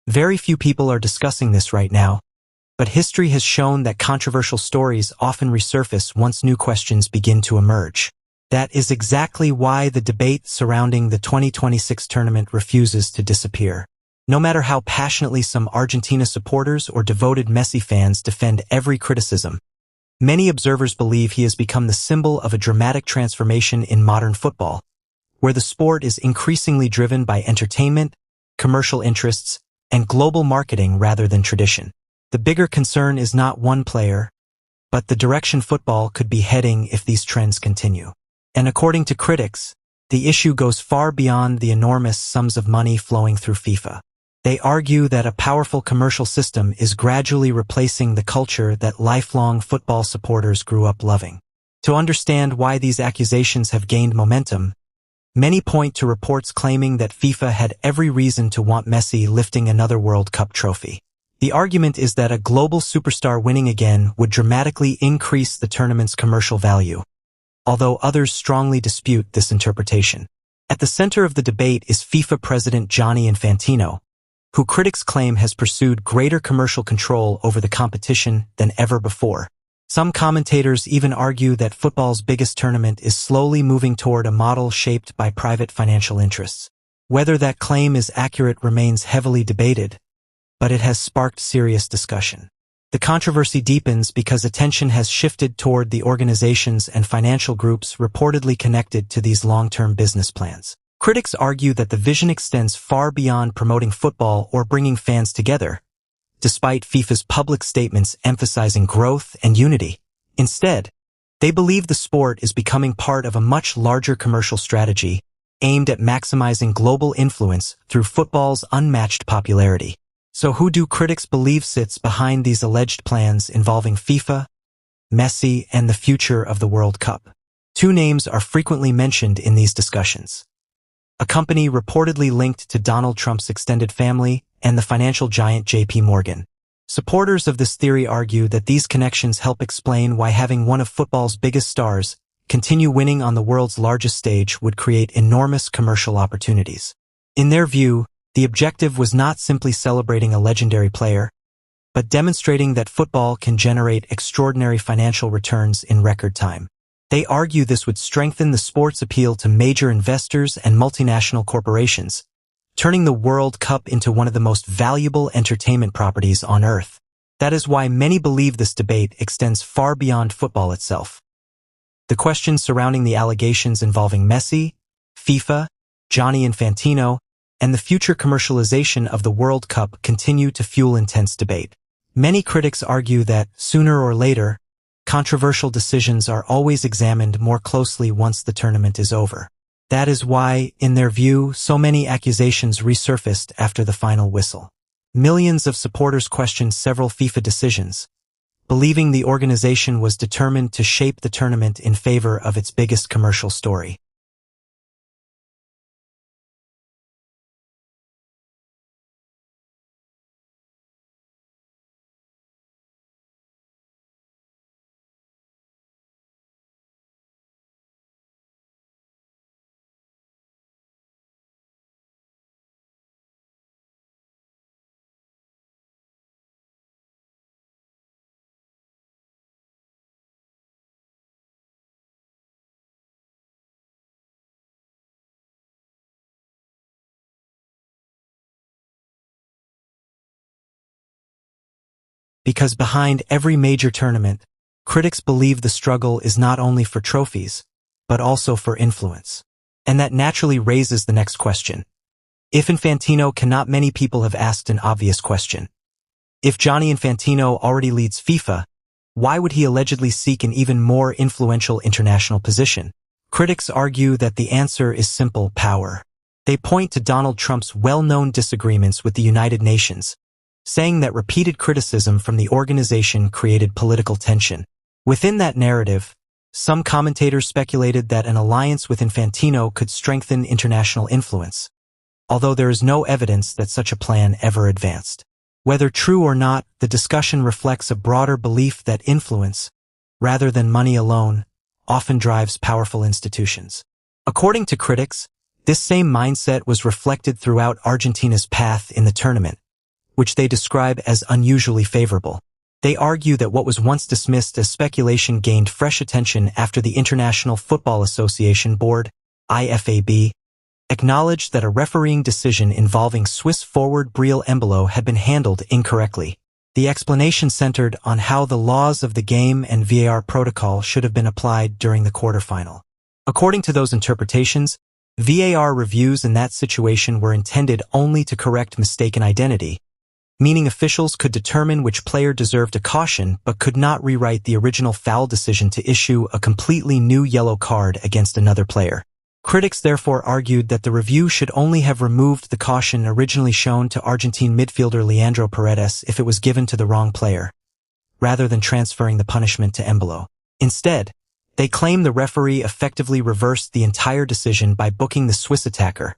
Very few people are discussing this right now, but history has shown that controversial stories often resurface once new questions begin to emerge. That is exactly why the debate surrounding the 2026 tournament refuses to disappear. No matter how passionately some Argentina supporters or devoted Messi fans defend every criticism, many observers believe he has become the symbol of a dramatic transformation in modern football, where the sport is increasingly driven by entertainment, commercial interests, and global marketing rather than tradition. The bigger concern is not one player, but the direction football could be heading if these trends continue. And according to critics, the issue goes far beyond the enormous sums of money flowing through FIFA. They argue that a powerful commercial system is gradually replacing the culture that lifelong football supporters grew up loving. To understand why these accusations have gained momentum, many point to reports claiming that FIFA had every reason to want Messi lifting another World Cup trophy. The argument is that a global superstar winning again would dramatically increase the tournament's commercial value, although others strongly dispute this interpretation. At the center of the debate is FIFA president Gianni Infantino, who critics claim has pursued greater commercial control over the competition than ever before. Some commentators even argue that football's biggest tournament is slowly moving toward a model shaped by private financial interests. Whether that claim is accurate remains heavily debated, but it has sparked serious discussion. The controversy deepens because attention has shifted toward the organizations and financial groups reportedly connected to these long-term business plans. Critics argue that the vision extends far beyond promoting football or bringing fans together, despite FIFA's public statements emphasizing growth and unity. Instead, they believe the sport is becoming part of a much larger commercial strategy aimed at maximizing global influence through football's unmatched popularity. So who do critics believe sits behind these alleged plans involving FIFA, Messi, and the future of the World Cup? Two names are frequently mentioned in these discussions: a company reportedly linked to Donald Trump's extended family, and the financial giant JP Morgan. Supporters of this theory argue that these connections help explain why having one of football's biggest stars continue winning on the world's largest stage would create enormous commercial opportunities. In their view, the objective was not simply celebrating a legendary player, but demonstrating that football can generate extraordinary financial returns in record time. They argue this would strengthen the sport's appeal to major investors and multinational corporations, turning the World Cup into one of the most valuable entertainment properties on Earth. That is why many believe this debate extends far beyond football itself. The questions surrounding the allegations involving Messi, FIFA, Gianni Infantino, and the future commercialization of the World Cup continue to fuel intense debate. Many critics argue that, sooner or later, controversial decisions are always examined more closely once the tournament is over. That is why, in their view, so many accusations resurfaced after the final whistle. Millions of supporters questioned several FIFA decisions, believing the organization was determined to shape the tournament in favor of its biggest commercial story. Because behind every major tournament, critics believe the struggle is not only for trophies, but also for influence. And that naturally raises the next question. If Infantino cannot, many people have asked an obvious question. If Gianni Infantino already leads FIFA, why would he allegedly seek an even more influential international position? Critics argue that the answer is simple: power. They point to Donald Trump's well-known disagreements with the United Nations, saying that repeated criticism from the organization created political tension. Within that narrative, some commentators speculated that an alliance with Infantino could strengthen international influence, although there is no evidence that such a plan ever advanced. Whether true or not, the discussion reflects a broader belief that influence, rather than money alone, often drives powerful institutions. According to critics, this same mindset was reflected throughout Argentina's path in the tournament, which they describe as unusually favorable. They argue that what was once dismissed as speculation gained fresh attention after the International Football Association Board, IFAB, acknowledged that a refereeing decision involving Swiss forward Briel Embolo had been handled incorrectly. The explanation centered on how the laws of the game and VAR protocol should have been applied during the quarterfinal. According to those interpretations, VAR reviews in that situation were intended only to correct mistaken identity, meaning officials could determine which player deserved a caution but could not rewrite the original foul decision to issue a completely new yellow card against another player. Critics therefore argued that the review should only have removed the caution originally shown to Argentine midfielder Leandro Paredes if it was given to the wrong player, rather than transferring the punishment to Embolo. Instead, they claim the referee effectively reversed the entire decision by booking the Swiss attacker,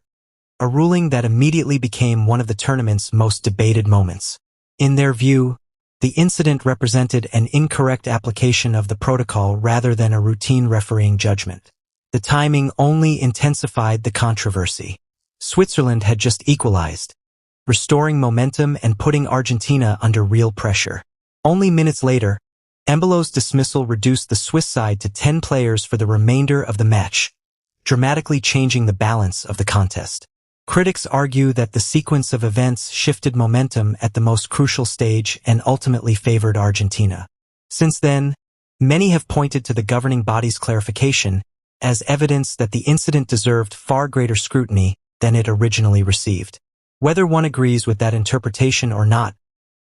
a ruling that immediately became one of the tournament's most debated moments. In their view, the incident represented an incorrect application of the protocol rather than a routine refereeing judgment. The timing only intensified the controversy. Switzerland had just equalized, restoring momentum and putting Argentina under real pressure. Only minutes later, Embolo's dismissal reduced the Swiss side to 10 players for the remainder of the match, dramatically changing the balance of the contest. Critics argue that the sequence of events shifted momentum at the most crucial stage and ultimately favored Argentina. Since then, many have pointed to the governing body's clarification as evidence that the incident deserved far greater scrutiny than it originally received. Whether one agrees with that interpretation or not,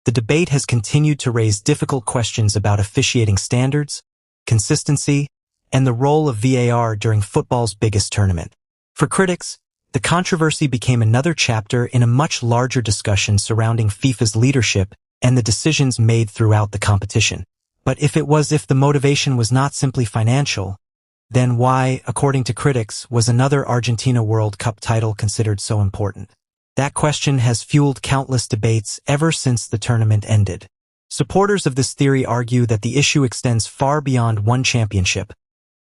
the debate has continued to raise difficult questions about officiating standards, consistency, and the role of VAR during football's biggest tournament. For critics, the controversy became another chapter in a much larger discussion surrounding FIFA's leadership and the decisions made throughout the competition. But if the motivation was not simply financial, then why, according to critics, was another Argentina World Cup title considered so important? That question has fueled countless debates ever since the tournament ended. Supporters of this theory argue that the issue extends far beyond one championship,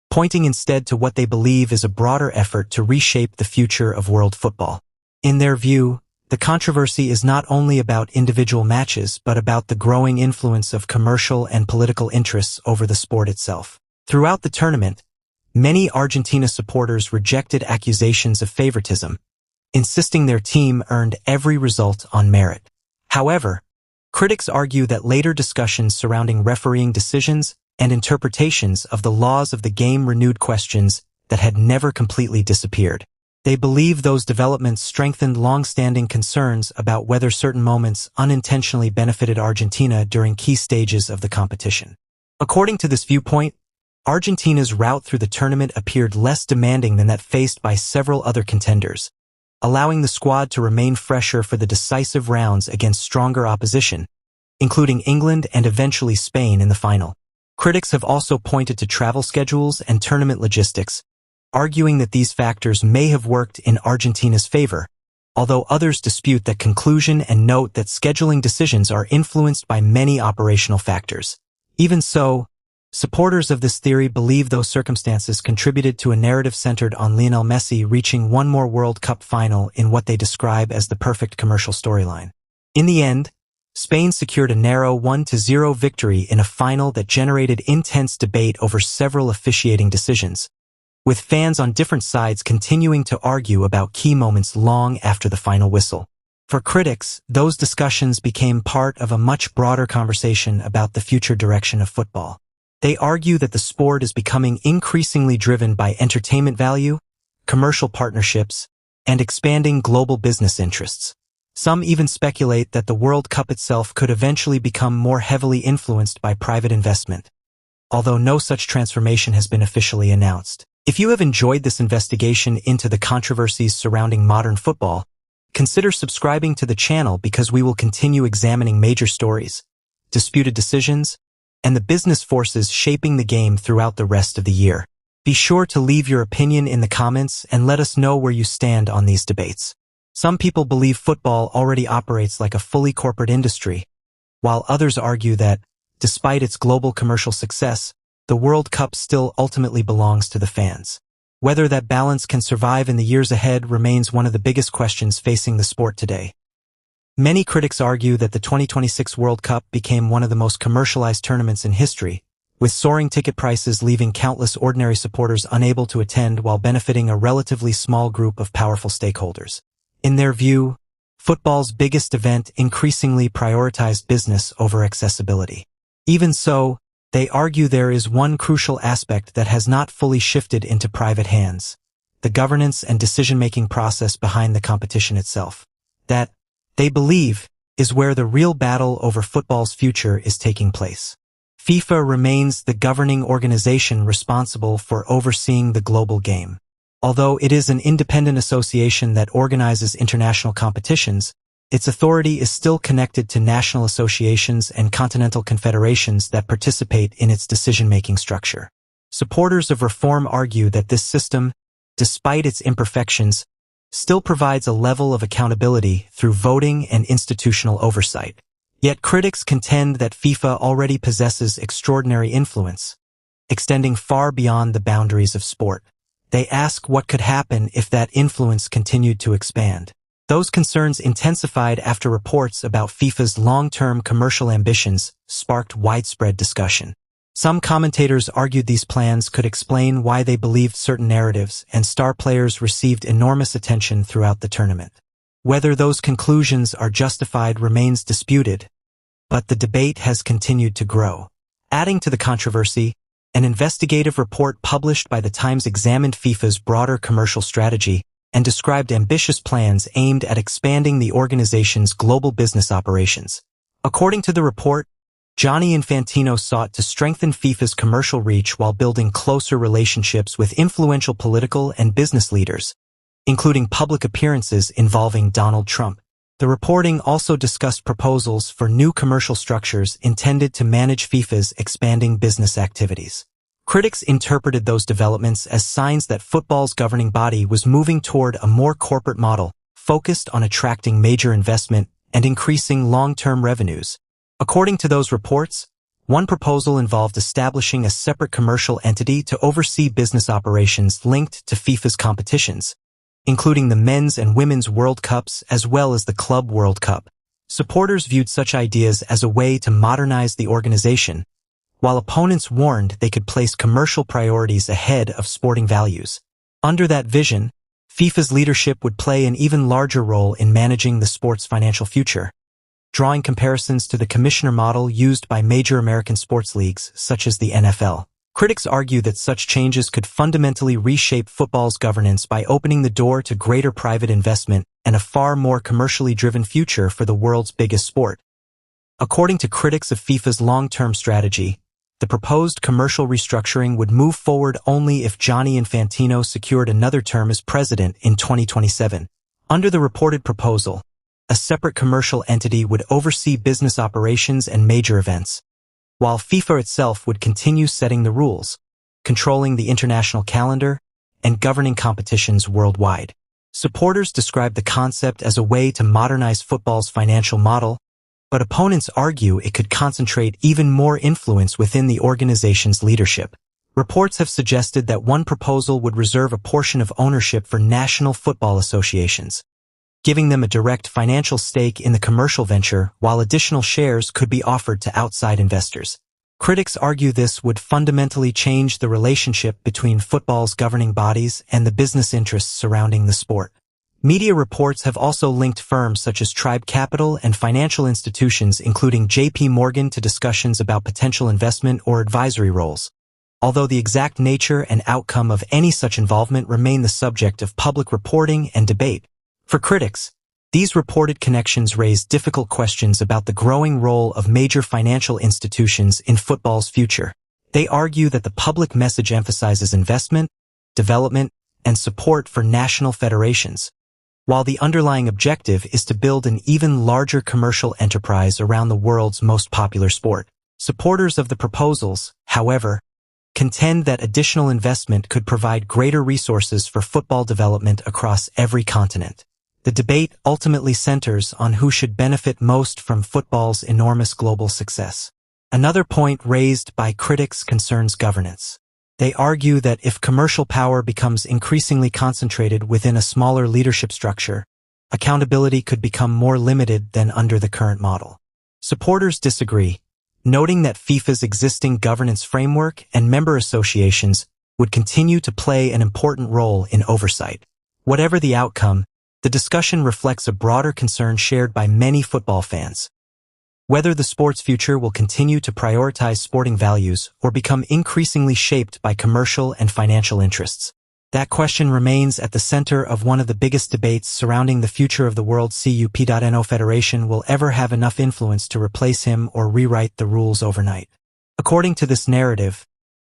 pointing instead to what they believe is a broader effort to reshape the future of world football. In their view, the controversy is not only about individual matches but about the growing influence of commercial and political interests over the sport itself. Throughout the tournament, many Argentina supporters rejected accusations of favoritism, insisting their team earned every result on merit. However, critics argue that later discussions surrounding refereeing decisions and interpretations of the laws of the game renewed questions that had never completely disappeared. They believe those developments strengthened long-standing concerns about whether certain moments unintentionally benefited Argentina during key stages of the competition. According to this viewpoint, Argentina's route through the tournament appeared less demanding than that faced by several other contenders, allowing the squad to remain fresher for the decisive rounds against stronger opposition, including England and eventually Spain in the final. Critics have also pointed to travel schedules and tournament logistics, arguing that these factors may have worked in Argentina's favor, although others dispute that conclusion and note that scheduling decisions are influenced by many operational factors. Even so, supporters of this theory believe those circumstances contributed to a narrative centered on Lionel Messi reaching one more World Cup final in what they describe as the perfect commercial storyline. In the end, Spain secured a narrow 1-0 victory in a final that generated intense debate over several officiating decisions, with fans on different sides continuing to argue about key moments long after the final whistle. For critics, those discussions became part of a much broader conversation about the future direction of football. They argue that the sport is becoming increasingly driven by entertainment value, commercial partnerships, and expanding global business interests. Some even speculate that the World Cup itself could eventually become more heavily influenced by private investment, although no such transformation has been officially announced. If you have enjoyed this investigation into the controversies surrounding modern football, consider subscribing to the channel because we will continue examining major stories, disputed decisions, and the business forces shaping the game throughout the rest of the year. Be sure to leave your opinion in the comments and let us know where you stand on these debates. Some people believe football already operates like a fully corporate industry, while others argue that, despite its global commercial success, the World Cup still ultimately belongs to the fans. Whether that balance can survive in the years ahead remains one of the biggest questions facing the sport today. Many critics argue that the 2026 World Cup became one of the most commercialized tournaments in history, with soaring ticket prices leaving countless ordinary supporters unable to attend while benefiting a relatively small group of powerful stakeholders. In their view, football's biggest event increasingly prioritized business over accessibility. Even so, they argue there is one crucial aspect that has not fully shifted into private hands: the governance and decision-making process behind the competition itself. That, they believe, is where the real battle over football's future is taking place. FIFA remains the governing organization responsible for overseeing the global game. Although it is an independent association that organizes international competitions, its authority is still connected to national associations and continental confederations that participate in its decision-making structure. Supporters of reform argue that this system, despite its imperfections, still provides a level of accountability through voting and institutional oversight. Yet critics contend that FIFA already possesses extraordinary influence, extending far beyond the boundaries of sport. They ask what could happen if that influence continued to expand. Those concerns intensified after reports about FIFA's long-term commercial ambitions sparked widespread discussion. Some commentators argued these plans could explain why they believed certain narratives and star players received enormous attention throughout the tournament. Whether those conclusions are justified remains disputed, but the debate has continued to grow. Adding to the controversy, an investigative report published by The Times examined FIFA's broader commercial strategy and described ambitious plans aimed at expanding the organization's global business operations. According to the report, Gianni Infantino sought to strengthen FIFA's commercial reach while building closer relationships with influential political and business leaders, including public appearances involving Donald Trump. The reporting also discussed proposals for new commercial structures intended to manage FIFA's expanding business activities. Critics interpreted those developments as signs that football's governing body was moving toward a more corporate model, focused on attracting major investment and increasing long-term revenues. According to those reports, one proposal involved establishing a separate commercial entity to oversee business operations linked to FIFA's competitions, including the men's and women's World Cups as well as the Club World Cup. Supporters viewed such ideas as a way to modernize the organization, while opponents warned they could place commercial priorities ahead of sporting values. Under that vision, FIFA's leadership would play an even larger role in managing the sport's financial future. Drawing comparisons to the commissioner model used by major American sports leagues, such as the NFL. Critics argue that such changes could fundamentally reshape football's governance by opening the door to greater private investment and a far more commercially driven future for the world's biggest sport. According to critics of FIFA's long-term strategy, the proposed commercial restructuring would move forward only if Gianni Infantino secured another term as president in 2027. Under the reported proposal, a separate commercial entity would oversee business operations and major events, while FIFA itself would continue setting the rules, controlling the international calendar, and governing competitions worldwide. Supporters describe the concept as a way to modernize football's financial model, but opponents argue it could concentrate even more influence within the organization's leadership. Reports have suggested that one proposal would reserve a portion of ownership for national football associations, giving them a direct financial stake in the commercial venture, while additional shares could be offered to outside investors. Critics argue this would fundamentally change the relationship between football's governing bodies and the business interests surrounding the sport. Media reports have also linked firms such as Tribe Capital and financial institutions including JP Morgan to discussions about potential investment or advisory roles, although the exact nature and outcome of any such involvement remain the subject of public reporting and debate. For critics, these reported connections raise difficult questions about the growing role of major financial institutions in football's future. They argue that the public message emphasizes investment, development, and support for national federations, while the underlying objective is to build an even larger commercial enterprise around the world's most popular sport. Supporters of the proposals, however, contend that additional investment could provide greater resources for football development across every continent. The debate ultimately centers on who should benefit most from football's enormous global success. Another point raised by critics concerns governance. They argue that if commercial power becomes increasingly concentrated within a smaller leadership structure, accountability could become more limited than under the current model. Supporters disagree, noting that FIFA's existing governance framework and member associations would continue to play an important role in oversight. Whatever the outcome, the discussion reflects a broader concern shared by many football fans. Whether the sport's future will continue to prioritize sporting values or become increasingly shaped by commercial and financial interests. That question remains at the center of one of the biggest debates surrounding the future of the World Cup. No federation will ever have enough influence to replace him or rewrite the rules overnight. According to this narrative,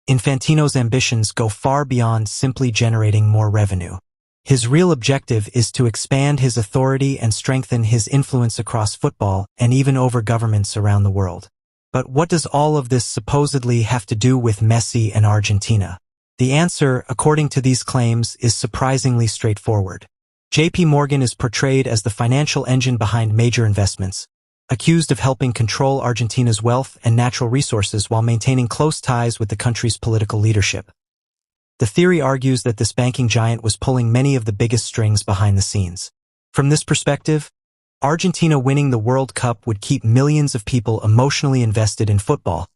Infantino's ambitions go far beyond simply generating more revenue. His real objective is to expand his authority and strengthen his influence across football and even over governments around the world. But what does all of this supposedly have to do with Messi and Argentina? The answer, according to these claims, is surprisingly straightforward. JP Morgan is portrayed as the financial engine behind major investments, accused of helping control Argentina's wealth and natural resources while maintaining close ties with the country's political leadership. The theory argues that this banking giant was pulling many of the biggest strings behind the scenes. From this perspective, Argentina winning the World Cup would keep millions of people emotionally invested in football,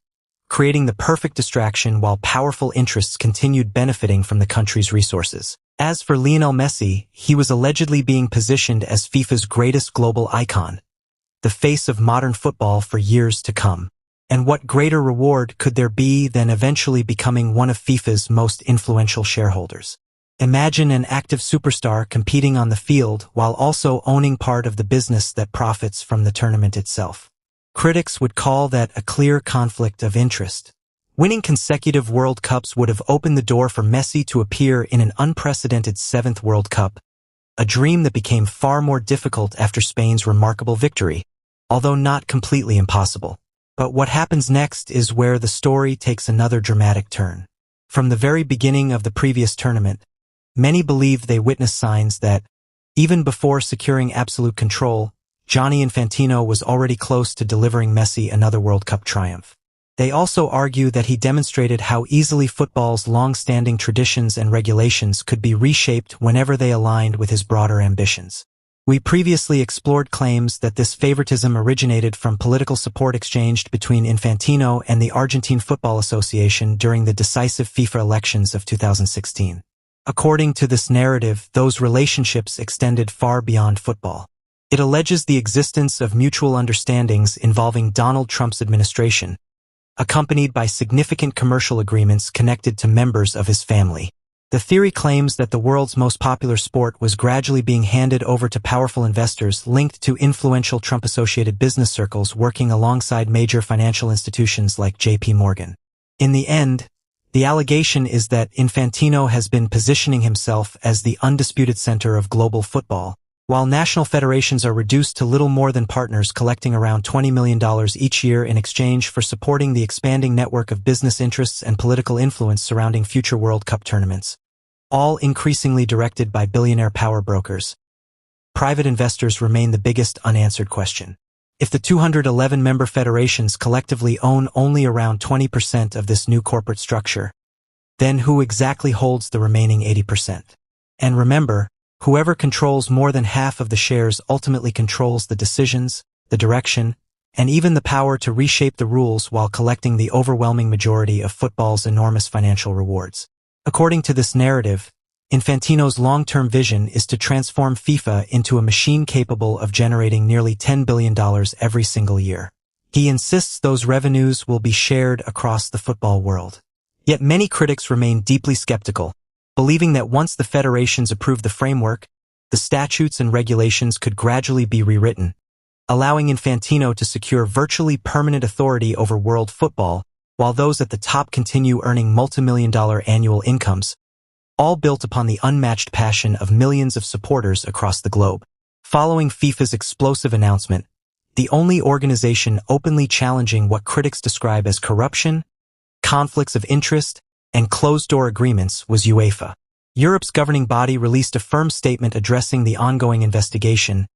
creating the perfect distraction while powerful interests continued benefiting from the country's resources. As for Lionel Messi, he was allegedly being positioned as FIFA's greatest global icon, the face of modern football for years to come. And what greater reward could there be than eventually becoming one of FIFA's most influential shareholders? Imagine an active superstar competing on the field while also owning part of the business that profits from the tournament itself. Critics would call that a clear conflict of interest. Winning consecutive World Cups would have opened the door for Messi to appear in an unprecedented 7th World Cup, a dream that became far more difficult after Spain's remarkable victory, although not completely impossible. But what happens next is where the story takes another dramatic turn. From the very beginning of the previous tournament, many believed they witnessed signs that, even before securing absolute control, Gianni Infantino was already close to delivering Messi another World Cup triumph. They also argue that he demonstrated how easily football's long-standing traditions and regulations could be reshaped whenever they aligned with his broader ambitions. We previously explored claims that this favoritism originated from political support exchanged between Infantino and the Argentine Football Association during the decisive FIFA elections of 2016. According to this narrative, those relationships extended far beyond football. It alleges the existence of mutual understandings involving Donald Trump's administration, accompanied by significant commercial agreements connected to members of his family. The theory claims that the world's most popular sport was gradually being handed over to powerful investors linked to influential Trump-associated business circles working alongside major financial institutions like JP Morgan. In the end, the allegation is that Infantino has been positioning himself as the undisputed center of global football, while national federations are reduced to little more than partners collecting around $20 million each year in exchange for supporting the expanding network of business interests and political influence surrounding future World Cup tournaments, all increasingly directed by billionaire power brokers. Private investors remain the biggest unanswered question. If the 211 member federations collectively own only around 20% of this new corporate structure, then who exactly holds the remaining 80%? And remember, whoever controls more than half of the shares ultimately controls the decisions, the direction, and even the power to reshape the rules while collecting the overwhelming majority of football's enormous financial rewards. According to this narrative, Infantino's long-term vision is to transform FIFA into a machine capable of generating nearly $10 billion every single year. He insists those revenues will be shared across the football world. Yet many critics remain deeply skeptical, believing that once the federations approve the framework, the statutes and regulations could gradually be rewritten, allowing Infantino to secure virtually permanent authority over world football, while those at the top continue earning multi-million-dollar annual incomes, all built upon the unmatched passion of millions of supporters across the globe. Following FIFA's explosive announcement, the only organization openly challenging what critics describe as corruption, conflicts of interest, and closed-door agreements was UEFA. Europe's governing body released a firm statement addressing the ongoing investigation,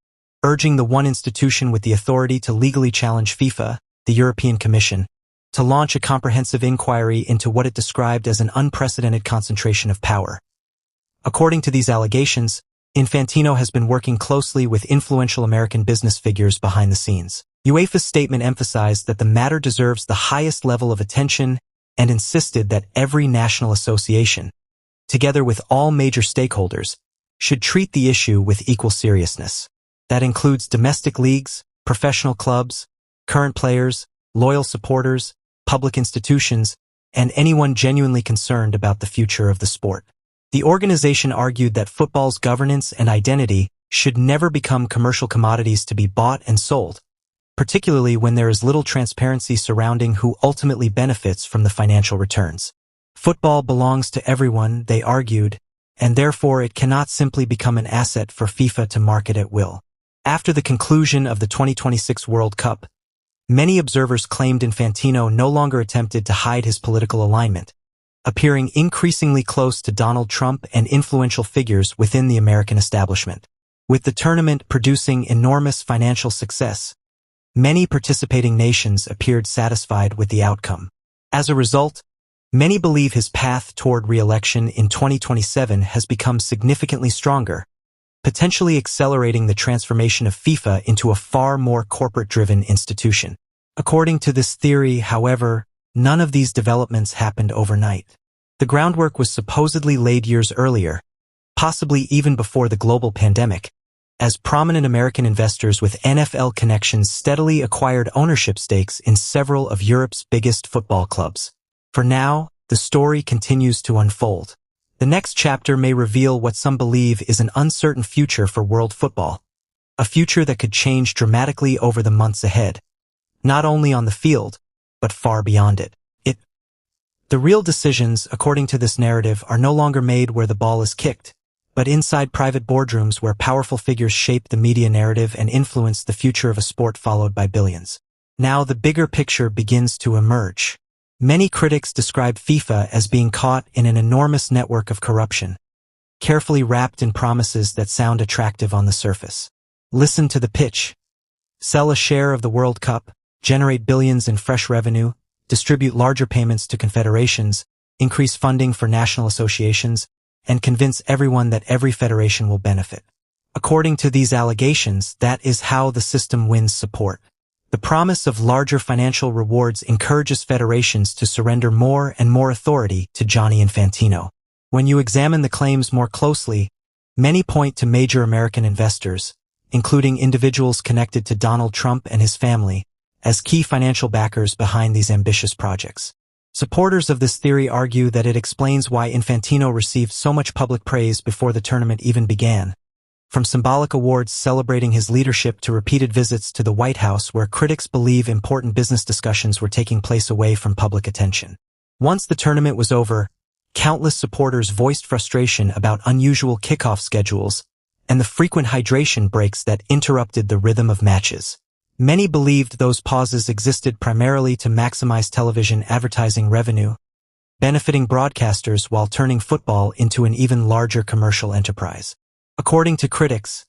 urging the one institution with the authority to legally challenge FIFA, the European Commission, to launch a comprehensive inquiry into what it described as an unprecedented concentration of power. According to these allegations, Infantino has been working closely with influential American business figures behind the scenes. UEFA's statement emphasized that the matter deserves the highest level of attention and insisted that every national association, together with all major stakeholders, should treat the issue with equal seriousness. That includes domestic leagues, professional clubs, current players, loyal supporters, public institutions, and anyone genuinely concerned about the future of the sport. The organization argued that football's governance and identity should never become commercial commodities to be bought and sold, particularly when there is little transparency surrounding who ultimately benefits from the financial returns. Football belongs to everyone, they argued, and therefore it cannot simply become an asset for FIFA to market at will. After the conclusion of the 2026 World Cup, many observers claimed Infantino no longer attempted to hide his political alignment, appearing increasingly close to Donald Trump and influential figures within the American establishment. With the tournament producing enormous financial success, many participating nations appeared satisfied with the outcome. As a result, many believe his path toward re-election in 2027 has become significantly stronger, potentially accelerating the transformation of FIFA into a far more corporate-driven institution. According to this theory, however, none of these developments happened overnight. The groundwork was supposedly laid years earlier, possibly even before the global pandemic, as prominent American investors with NFL connections steadily acquired ownership stakes in several of Europe's biggest football clubs. For now, the story continues to unfold. The next chapter may reveal what some believe is an uncertain future for world football, a future that could change dramatically over the months ahead, not only on the field, but far beyond it. The real decisions, according to this narrative, are no longer made where the ball is kicked, but inside private boardrooms where powerful figures shape the media narrative and influence the future of a sport followed by billions. Now the bigger picture begins to emerge. Many critics describe FIFA as being caught in an enormous network of corruption, carefully wrapped in promises that sound attractive on the surface. Listen to the pitch. Sell a share of the World Cup, generate billions in fresh revenue, distribute larger payments to confederations, increase funding for national associations, and convince everyone that every federation will benefit. According to these allegations, that is how the system wins support. The promise of larger financial rewards encourages federations to surrender more and more authority to Gianni Infantino. When you examine the claims more closely, many point to major American investors, including individuals connected to Donald Trump and his family, as key financial backers behind these ambitious projects. Supporters of this theory argue that it explains why Infantino received so much public praise before the tournament even began. From symbolic awards celebrating his leadership to repeated visits to the White House where critics believe important business discussions were taking place away from public attention. Once the tournament was over, countless supporters voiced frustration about unusual kickoff schedules and the frequent hydration breaks that interrupted the rhythm of matches. Many believed those pauses existed primarily to maximize television advertising revenue, benefiting broadcasters while turning football into an even larger commercial enterprise. According to critics,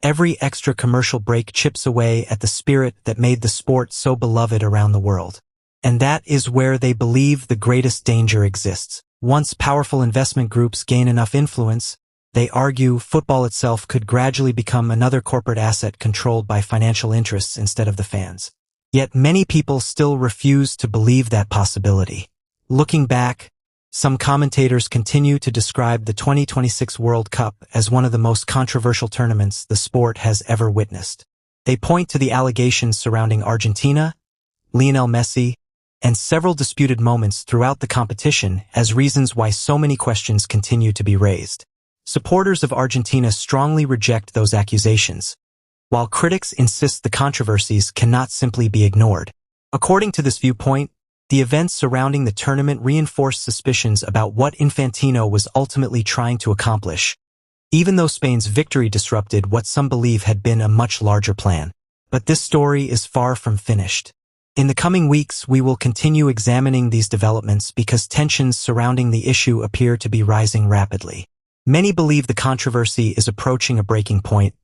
every extra commercial break chips away at the spirit that made the sport so beloved around the world. And that is where they believe the greatest danger exists. Once powerful investment groups gain enough influence, they argue football itself could gradually become another corporate asset controlled by financial interests instead of the fans. Yet many people still refuse to believe that possibility. Looking back, some commentators continue to describe the 2026 World Cup as one of the most controversial tournaments the sport has ever witnessed. They point to the allegations surrounding Argentina, Lionel Messi, and several disputed moments throughout the competition as reasons why so many questions continue to be raised. Supporters of Argentina strongly reject those accusations, while critics insist the controversies cannot simply be ignored. According to this viewpoint, the events surrounding the tournament reinforced suspicions about what Infantino was ultimately trying to accomplish, even though Spain's victory disrupted what some believe had been a much larger plan. But this story is far from finished. In the coming weeks, we will continue examining these developments because tensions surrounding the issue appear to be rising rapidly. Many believe the controversy is approaching a breaking point,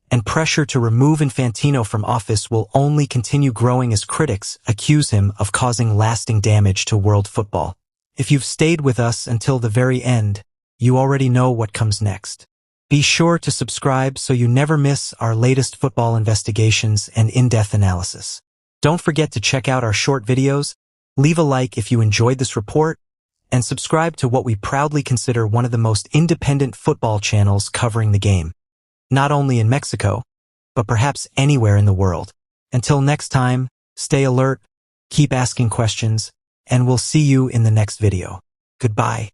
and pressure to remove Infantino from office will only continue growing as critics accuse him of causing lasting damage to world football. If you've stayed with us until the very end, you already know what comes next. Be sure to subscribe so you never miss our latest football investigations and in-depth analysis. Don't forget to check out our short videos, leave a like if you enjoyed this report, and subscribe to what we proudly consider one of the most independent football channels covering the game, not only in Mexico, but perhaps anywhere in the world. Until next time, stay alert, keep asking questions, and we'll see you in the next video. Goodbye.